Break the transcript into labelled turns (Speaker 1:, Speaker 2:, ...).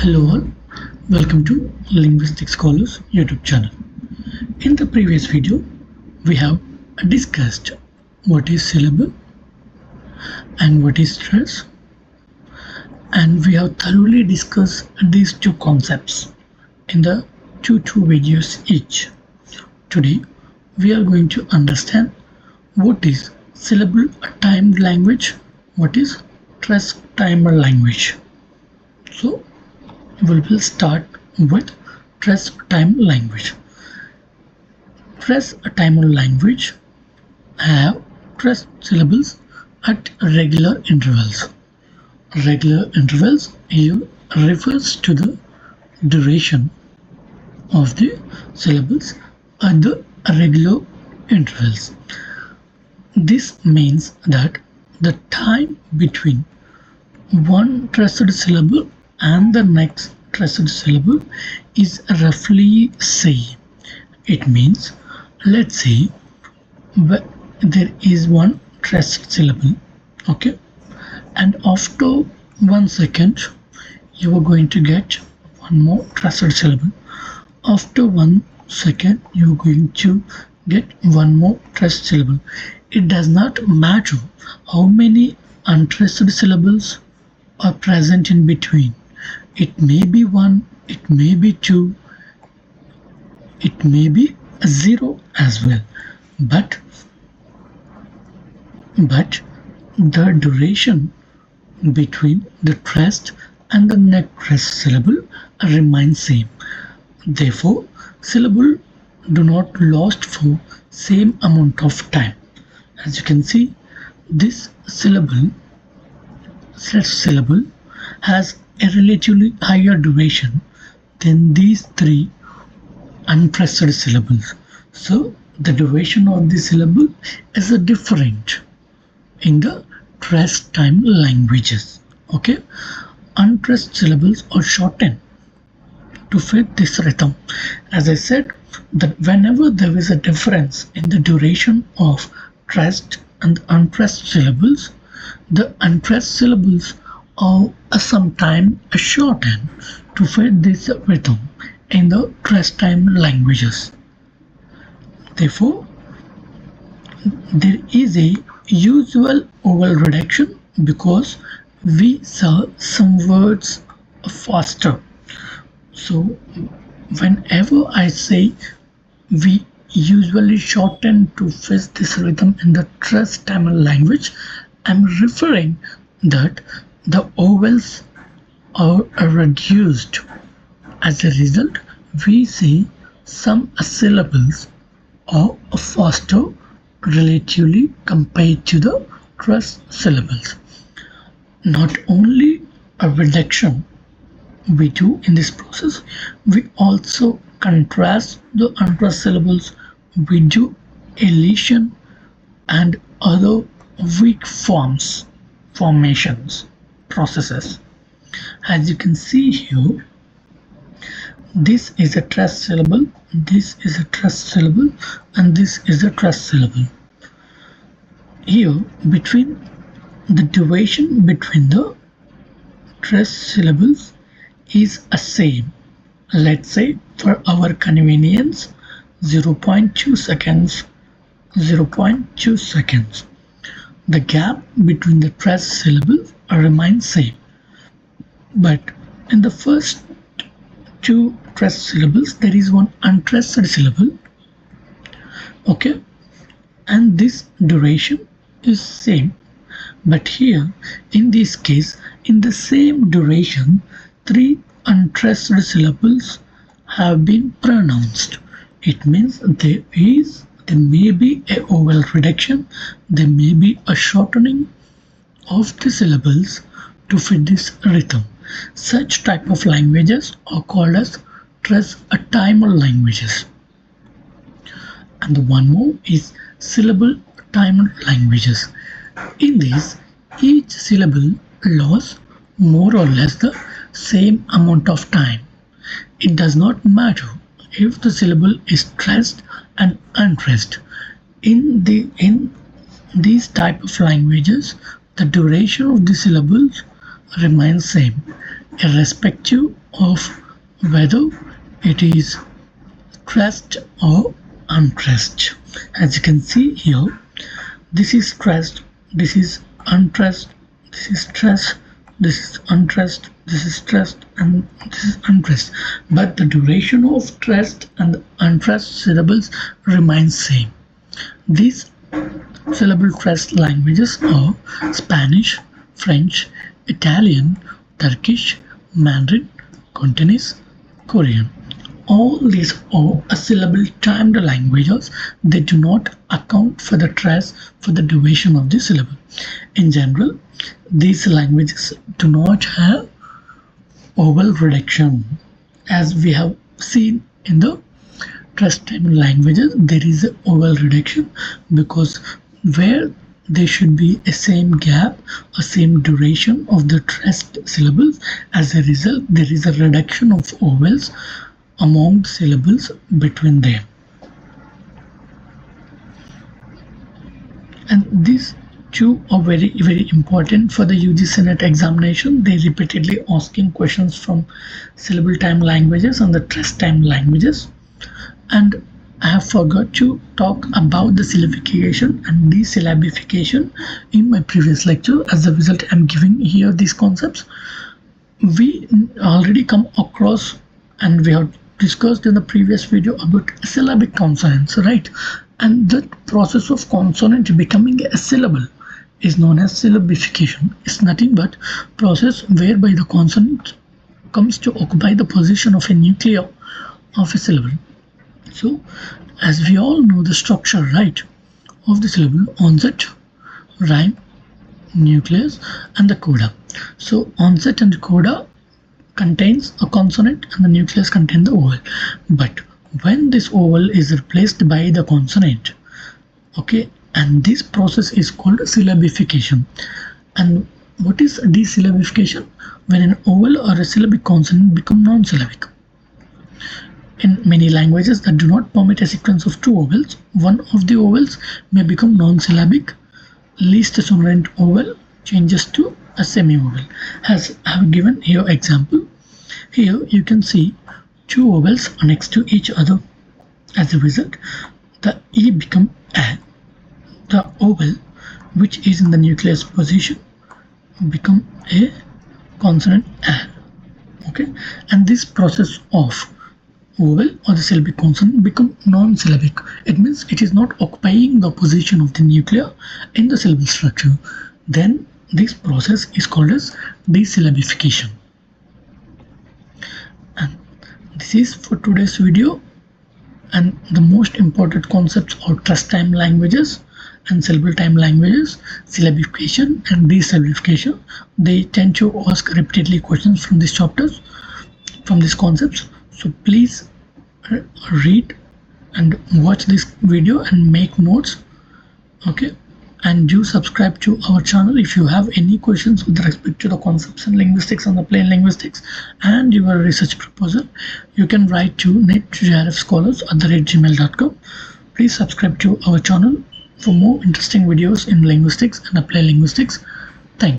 Speaker 1: Hello all, welcome to Linguistics Scholars YouTube channel. In the previous video, we have discussed what is syllable and what is stress, and we have thoroughly discussed these two concepts in the two videos each. Today, we are going to understand what is syllable-timed language, what is stress-timer language. So, we will start with stress-timer language. Stress-timer language have stressed syllables at regular intervals. Regular intervals here refers to the duration of the syllables at the regular intervals. This means that the time between one stressed syllable and the next stressed syllable is roughly same. It means, let's say there is one stressed syllable, okay, and after 1 second you are going to get one more stressed syllable. After 1 second you are going to get one more stressed syllable. It does not matter how many unstressed syllables are present in between. It may be 1, it may be 2, it may be 0 as well, but the duration between the stressed and the next stressed syllable remains same. Therefore, syllable do not last for same amount of time. As you can see, this stressed syllable has a relatively higher duration than these three unstressed syllables. So the duration of the syllable is different in the stress-time languages. Okay, unstressed syllables are shortened to fit this rhythm. As I said, that whenever there is a difference in the duration of stressed and unstressed syllables, the unstressed syllables are sometimes shortened to fit this rhythm in the stress-time languages. Therefore, there is a usual vowel reduction because we saw some words faster. So whenever I say we usually shorten to fit this rhythm in the stress-time language, I'm referring that the vowels are reduced. As a result, we see some syllables are faster relatively compared to the stressed syllables. Not only a reduction we do in this process, we also contrast the unstressed syllables. We do elision and other weak formations processes. As you can see here, this is a stressed syllable, this is a stressed syllable, and this is a stressed syllable. Here, between the duration between the stressed syllables is a same. Let's say for our convenience 0.2 seconds, 0.2 seconds. The gap between the stressed syllables remains same, but in the first two stressed syllables there is one unstressed syllable, okay, and this duration is same. But here in this case, in the same duration, three unstressed syllables have been pronounced. It means there may be a vowel reduction, there may be a shortening of the syllables to fit this rhythm. Such type of languages are called as stress-timer languages. And the one more is syllable-timer languages. In these, each syllable lasts more or less the same amount of time. It does not matter if the syllable is stressed and unstressed. In these type of languages, the duration of the syllables remains same, irrespective of whether it is stressed or unstressed. As you can see here, this is stressed, this is unstressed, this is stressed, this is unstressed, this is stressed, and this is unstressed. But the duration of stressed and unstressed syllables remains same. These syllable stressed languages are Spanish, French, Italian, Turkish, Mandarin, Cantonese, Korean. All these are syllable-timed languages. They do not account for the stress for the duration of the syllable. In general, these languages do not have vowel reduction. As we have seen in the stressed-timed languages, there is a vowel reduction because where there should be a same gap, a same duration of the stressed syllables. As a result, there is a reduction of vowels among syllables between them. And these two are very important for the UG Senate examination. They repeatedly asking questions from syllable-timed languages and the stressed-timed languages. And I have forgot to talk about the syllabification and desyllabification in my previous lecture. As a result, I'm giving here these concepts. We already come across and we have discussed in the previous video about syllabic consonants, right? And that process of consonant becoming a syllable is known as syllabification. It's nothing but process whereby the consonant comes to occupy the position of a nucleus of a syllable. So, as we all know the structure, right, of the syllable: onset, rhyme, nucleus, and the coda. So, onset and coda contains a consonant and the nucleus contains the vowel. But when this vowel is replaced by the consonant, okay, and this process is called syllabification. And what is desyllabification? When an vowel or a syllabic consonant become non-syllabic. In many languages that do not permit a sequence of two vowels, one of the vowels may become non-syllabic. Least sonorant vowel changes to a semi-vowel. As I have given here example, here you can see two vowels are next to each other. As a result, the E become A. The vowel which is in the nucleus position become a consonant A. Okay, and this process of vowel or the syllabic consonant become non-syllabic. It means it is not occupying the position of the nucleus in the syllable structure. Then this process is called as desyllabification. And this is for today's video. And the most important concepts are stressed-timed languages and syllable-timed languages, syllabification and desyllabification. They tend to ask repeatedly questions from these chapters, from these concepts. So please read and watch this video and make notes. Okay, and do subscribe to our channel. If you have any questions with respect to the concepts in linguistics and the plain linguistics and your research proposal, you can write to netjrfscholars@gmail.com. Please subscribe to our channel for more interesting videos in linguistics and applied linguistics.